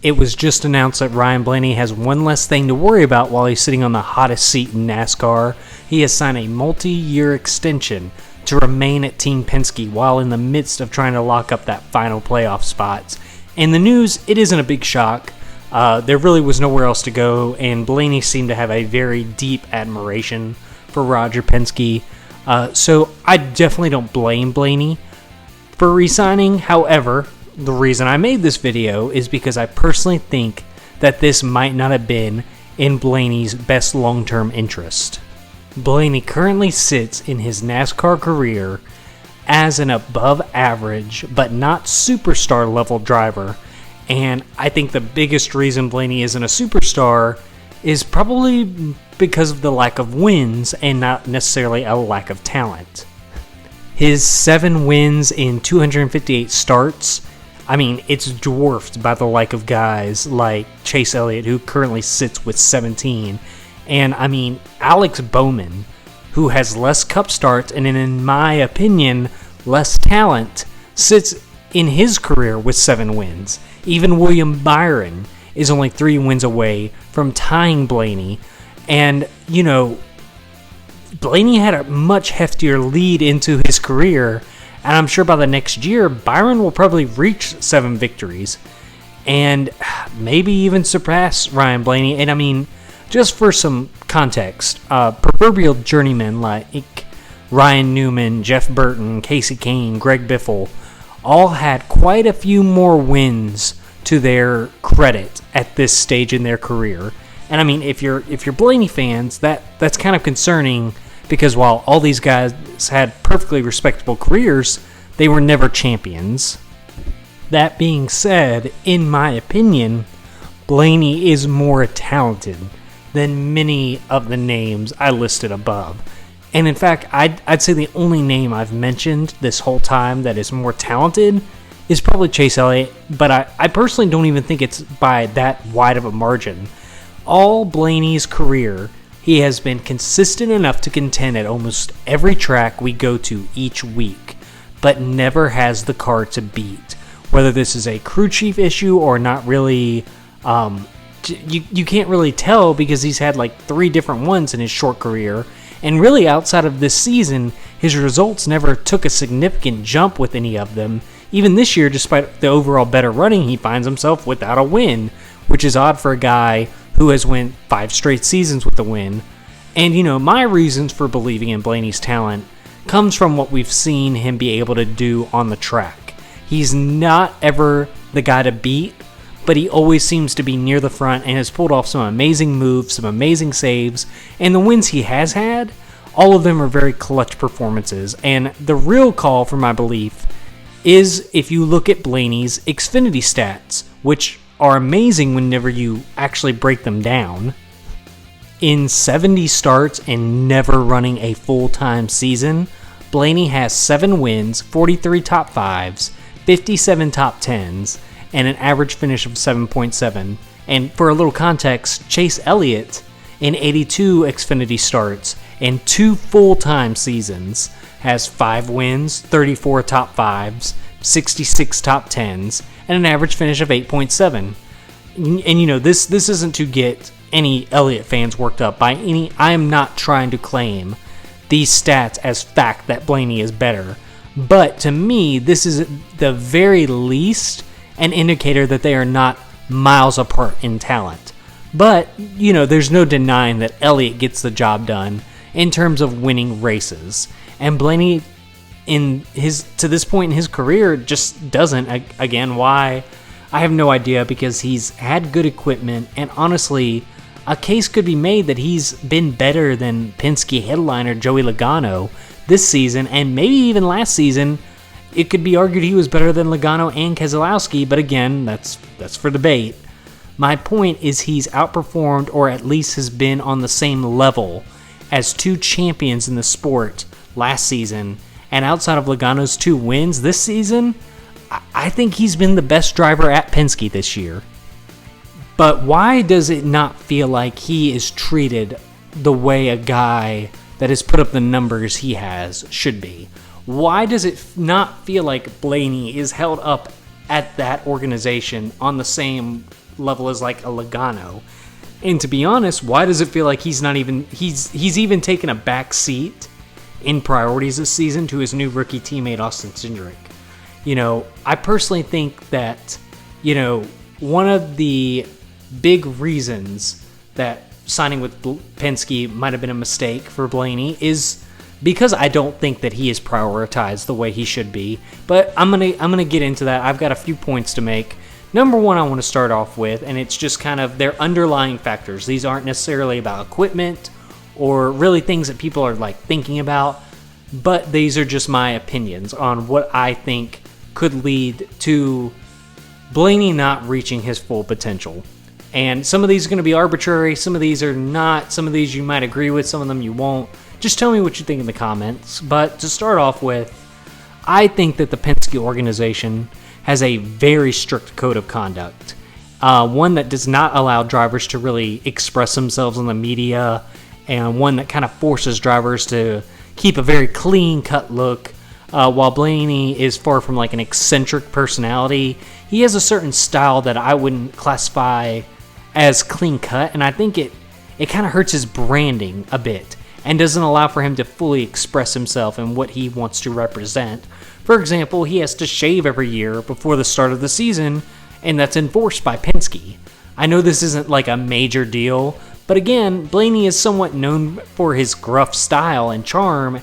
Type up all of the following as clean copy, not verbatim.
it was just announced that Ryan Blaney has one less thing to worry about while he's sitting on the hottest seat in NASCAR. He has signed a multi-year extension to remain at Team Penske while in the midst of trying to lock up that final playoff spot. And the news, it isn't a big shock. There really was nowhere else to go, and Blaney seemed to have a very deep admiration for Roger Penske. So I definitely don't blame Blaney for resigning. However, the reason I made this video is because I personally think that this might not have been in Blaney's best long-term interest. Blaney currently sits in his NASCAR career as an above average but not superstar level driver, and I think the biggest reason Blaney isn't a superstar is probably because of the lack of wins and not necessarily a lack of talent. His 7 wins in 258 starts, it's dwarfed by the like of guys like Chase Elliott, who currently sits with 17. And Alex Bowman, who has less Cup starts and in my opinion, less talent, sits in his career with 7 wins. Even William Byron is only 3 wins away from tying Blaney. And, Blaney had a much heftier lead into his career, and I'm sure by the next year, Byron will probably reach 7 victories and maybe even surpass Ryan Blaney. And just for some context, proverbial journeymen like Ryan Newman, Jeff Burton, Casey Kane, Greg Biffle all had quite a few more wins to their credit at this stage in their career. And if you're Blaney fans, that's kind of concerning, because while all these guys had perfectly respectable careers, they were never champions. That being said, in my opinion, Blaney is more talented than many of the names I listed above. And in fact, I'd say the only name I've mentioned this whole time that is more talented is probably Chase Elliott, but I personally don't even think it's by that wide of a margin. All Blaney's career, he has been consistent enough to contend at almost every track we go to each week, but never has the car to beat. Whether this is a crew chief issue or not really, you can't really tell, because he's had like 3 different ones in his short career, and really outside of this season, his results never took a significant jump with any of them. Even this year, despite the overall better running, he finds himself without a win, which is odd for a guy who has won 5 straight seasons with a win. And my reasons for believing in Blaney's talent comes from what we've seen him be able to do on the track. He's not ever the guy to beat, but he always seems to be near the front and has pulled off some amazing moves, some amazing saves, and the wins he has had, all of them are very clutch performances. And the real call for my belief is if you look at Blaney's Xfinity stats, which are amazing whenever you actually break them down. In 70 starts and never running a full-time season, Blaney has 7 wins, 43 top 5s, 57 top 10s, and an average finish of 7.7. And for a little context, Chase Elliott, in 82 Xfinity starts and 2 full-time seasons, has 5 wins, 34 top 5s, 66 top 10s, and an average finish of 8.7. And this isn't to get any Elliott fans worked up by any. I am not trying to claim these stats as fact that Blaney is better, but to me, this is the very least an indicator that they are not miles apart in talent. But there's no denying that Elliott gets the job done in terms of winning races, and Blaney, to this point in his career, just doesn't. Again, why? I have no idea, because he's had good equipment, and honestly, a case could be made that he's been better than Penske headliner Joey Logano this season, and maybe even last season. It could be argued he was better than Logano and Keselowski, but again, that's for debate. My point is he's outperformed, or at least has been on the same level as 2 champions in the sport last season, and outside of Logano's 2 wins this season, I think he's been the best driver at Penske this year. But why does it not feel like he is treated the way a guy that has put up the numbers he has should be? Why does it not feel like Blaney is held up at that organization on the same level as like a Logano. And to be honest, why does it feel like he's even taken a back seat in priorities this season to his new rookie teammate Austin Cindric? I personally think that, one of the big reasons that signing with Penske might have been a mistake for Blaney is because I don't think that he is prioritized the way he should be. But I'm gonna get into that. I've got a few points to make. Number one, I want to start off with, and it's just kind of their underlying factors. These aren't necessarily about equipment or really things that people are like thinking about, but these are just my opinions on what I think could lead to Blaney not reaching his full potential. And some of these are going to be arbitrary, some of these are not, some of these you might agree with, some of them you won't. Just tell me what you think in the comments. But to start off with, I think that the Penske organization has a very strict code of conduct. One that does not allow drivers to really express themselves in the media, and one that kind of forces drivers to keep a very clean-cut look. While Blaney is far from like an eccentric personality, he has a certain style that I wouldn't classify as clean-cut, and I think it kind of hurts his branding a bit and doesn't allow for him to fully express himself and what he wants to represent. For example, he has to shave every year before the start of the season, and that's enforced by Penske. I know this isn't like a major deal, but again, Blaney is somewhat known for his gruff style and charm,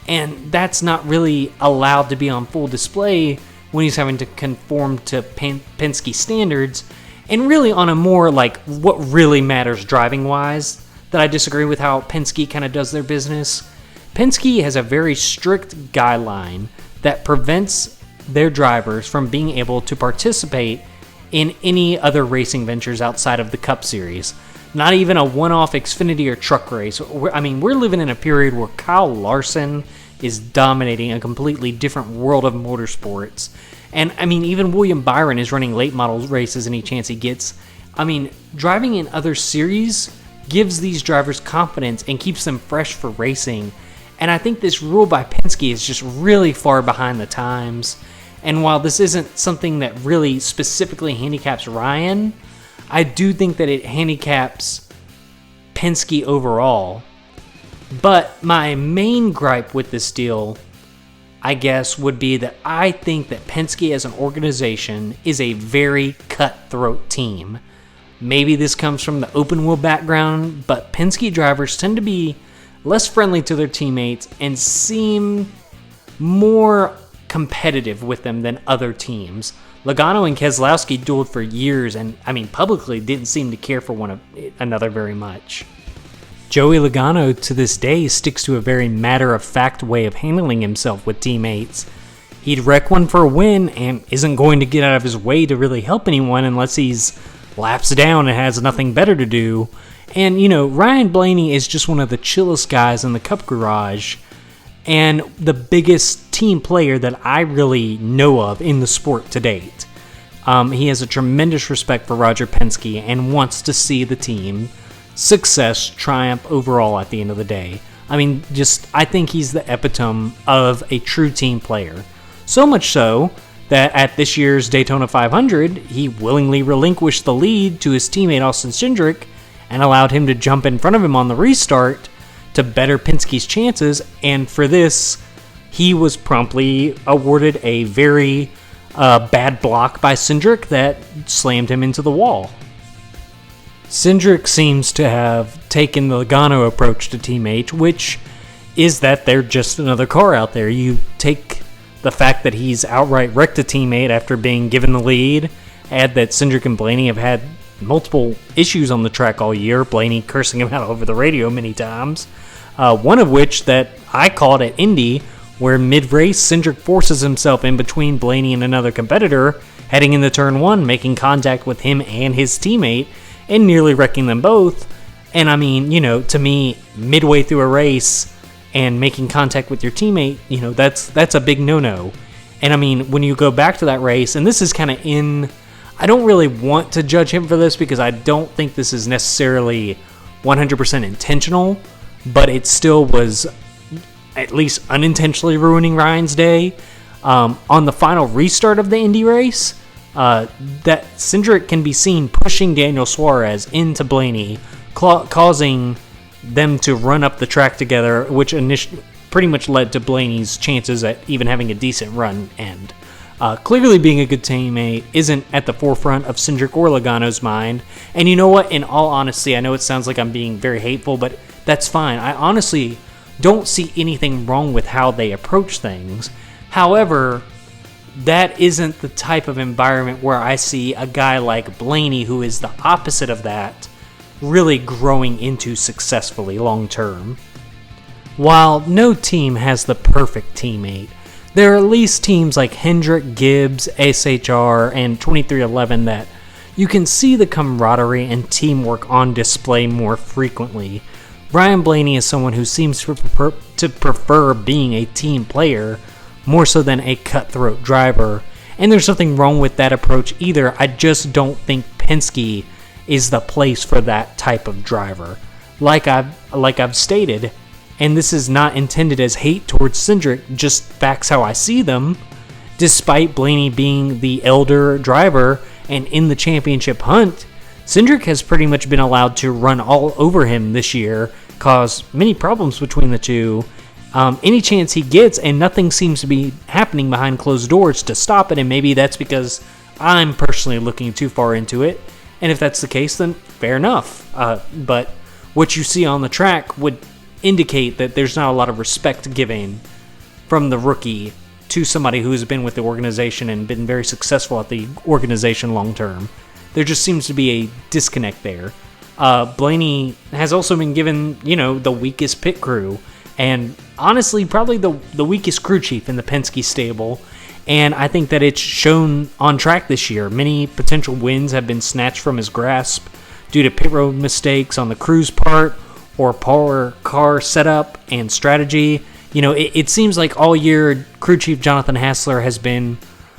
and that's not really allowed to be on full display when he's having to conform to Penske standards. And really on a more like what really matters driving-wise, that I disagree with how Penske kind of does their business. Penske has a very strict guideline that prevents their drivers from being able to participate in any other racing ventures outside of the Cup Series. Not even a one-off Xfinity or truck race. We're living in a period where Kyle Larson is dominating a completely different world of motorsports. And even William Byron is running late model races any chance he gets. Driving in other series gives these drivers confidence and keeps them fresh for racing. And I think this rule by Penske is just really far behind the times. And while this isn't something that really specifically handicaps Ryan, I do think that it handicaps Penske overall. But my main gripe with this deal, I guess, would be that I think that Penske as an organization is a very cutthroat team. Maybe this comes from the open wheel background, but Penske drivers tend to be less friendly to their teammates and seem more competitive with them than other teams. Logano and Keselowski dueled for years and, publicly didn't seem to care for one another very much. Joey Logano to this day sticks to a very matter-of-fact way of handling himself with teammates. He'd wreck one for a win and isn't going to get out of his way to really help anyone unless he's laps down and has nothing better to do. And, Ryan Blaney is just one of the chillest guys in the Cup garage and the biggest team player that I really know of in the sport to date. He has a tremendous respect for Roger Penske and wants to see the team success triumph overall at the end of the day. I think he's the epitome of a true team player. So much so that at this year's Daytona 500, he willingly relinquished the lead to his teammate Austin Cindric and allowed him to jump in front of him on the restart to better Penske's chances, and for this, he was promptly awarded a very bad block by Cindric that slammed him into the wall. Cindric seems to have taken the Logano approach to Team H, which is that they're just another car out there. You take the fact that he's outright wrecked a teammate after being given the lead, add that Cindric and Blaney have had multiple issues on the track all year, Blaney cursing him out over the radio many times, one of which that I called at Indy, where mid-race Cindric forces himself in between Blaney and another competitor, heading into turn one, making contact with him and his teammate, and nearly wrecking them both. And to me, midway through a race and making contact with your teammate, that's a big no-no. And when you go back to that race, and this is kind of I don't really want to judge him for this because I don't think this is necessarily 100% intentional, but it still was at least unintentionally ruining Ryan's day. On the final restart of the Indy race, that Cindric can be seen pushing Daniel Suarez into Blaney, causing them to run up the track together, which pretty much led to Blaney's chances at even having a decent run end. Clearly being a good teammate isn't at the forefront of Cindric or Logano's mind. And you know what? In all honesty, I know it sounds like I'm being very hateful, but that's fine. I honestly don't see anything wrong with how they approach things. However, that isn't the type of environment where I see a guy like Blaney, who is the opposite of that, really growing into successfully long term. While no team has the perfect teammate, there are at least teams like Hendrick, Gibbs, SHR, and 2311 that you can see the camaraderie and teamwork on display more frequently. Ryan Blaney is someone who seems to prefer being a team player more so than a cutthroat driver, and there's nothing wrong with that approach either. I just don't think Penske is the place for that type of driver. Like I've stated, and this is not intended as hate towards Cindric, just facts how I see them. Despite Blaney being the elder driver and in the championship hunt, Cindric has pretty much been allowed to run all over him this year, cause many problems between the two. Any chance he gets, and nothing seems to be happening behind closed doors to stop it, and maybe that's because I'm personally looking too far into it, and if that's the case, then fair enough. But what you see on the track would indicate that there's not a lot of respect given from the rookie to somebody who's been with the organization and been very successful at the organization long term. There just seems to be a disconnect there. Blaney has also been given, the weakest pit crew, and honestly, probably the weakest crew chief in the Penske stable. And I think that it's shown on track this year. Many potential wins have been snatched from his grasp due to pit road mistakes on the crew's part or poor car setup and strategy. It seems like all year crew chief Jonathan Hassler has been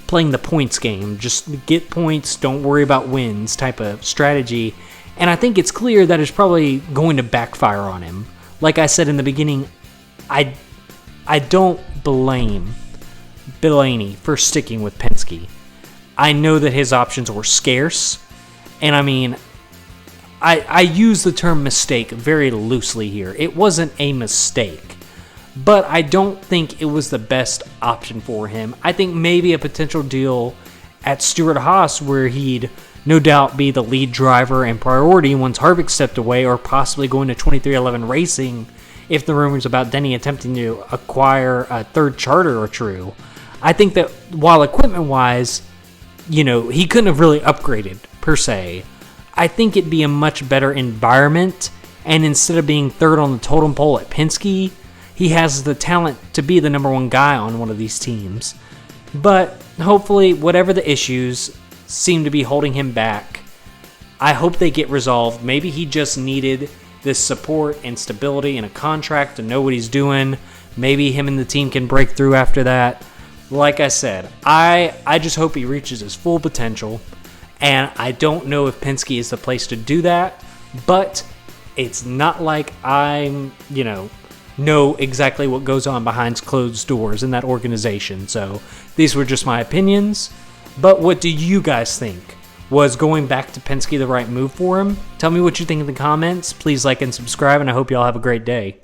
playing the points game. Just get points, don't worry about wins type of strategy. And I think it's clear that it's probably going to backfire on him. Like I said in the beginning, I don't blame Blaney for sticking with Penske. I know that his options were scarce, and I use the term mistake very loosely here. It wasn't a mistake, but I don't think it was the best option for him. I think maybe a potential deal at Stewart-Haas where he'd no doubt be the lead driver and priority once Harvick stepped away, or possibly going to 2311 Racing if the rumors about Denny attempting to acquire a third charter are true. I think that while equipment-wise, he couldn't have really upgraded, per se. I think it'd be a much better environment, and instead of being third on the totem pole at Penske, he has the talent to be the number one guy on one of these teams. But hopefully, whatever the issues seem to be holding him back, I hope they get resolved. Maybe he just needed this support and stability and a contract to know what he's doing. Maybe him and the team can break through after that. Like I said, I just hope he reaches his full potential, and I don't know if Penske is the place to do that, but it's not like I'm, know exactly what goes on behind closed doors in that organization. So these were just my opinions, but what do you guys think? Was going back to Penske the right move for him? Tell me what you think in the comments. Please like and subscribe, and I hope you all have a great day.